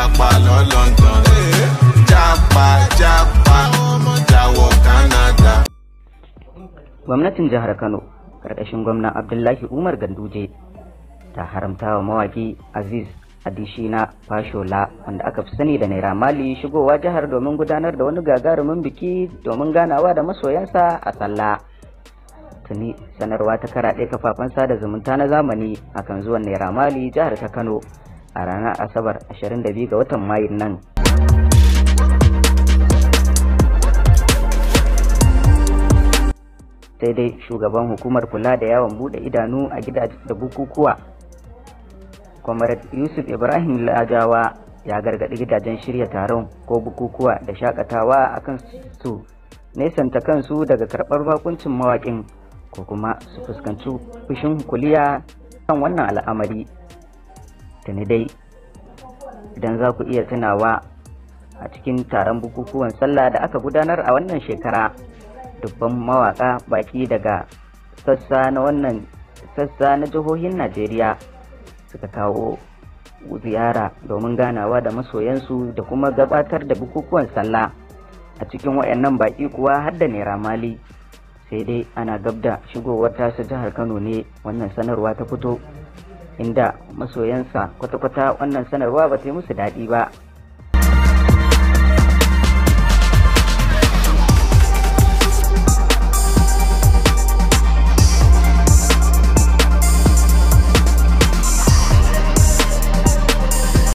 japa lo London, japa jawo Canada. Gwamnatin jihar Kano karkashin gwamna Abdullahi Umar Ganduje ta haramta wa mawaki Aziz Adishina Fashola wanda aka fi sani da Naira Malaey shigowa jihar domin gudanar da wani gagarumin biki domin ganawa da masoyansa a sallah. Tuni sanarwa ta karaɗe kafafen sada zumunta na zamani akan zuwan Naira Malaey jihar ta Kano a ranar Asabar 22 ga watan Mayun nan. Sai dai shugaban hukumar kula da yawon bude idanu a gidaje da bukukuwa Comrade Yusuf Ibrahim Lajawa ya gargaɗi gidajen shirya taron ko bukukuwa da shakatawa akan su nesanta kansu daga karɓar bakuncin mawaƙin ko kuma su fuskanci fushin kuliya kan wannan al'amari. Tuni dai idan za ku iya tunawa a cikin taron bukukuwan sallah da aka gudanar a wannan shekara, dubban mawaƙa baki daga sassa na jihohin Najeriya suka kawo ziyara domin ganawa da masoyansu da kuma gabatar da bukukuwan sallah. A cikin wayannan baki kuwa har da Naira Malaey. Sai dai ana gabda shigowar tasu jihar Kano ne wannan sanarwa ta fito, inda masoyansa kwata-kwata wannan sanarwa ba ta yi musu daɗi ba.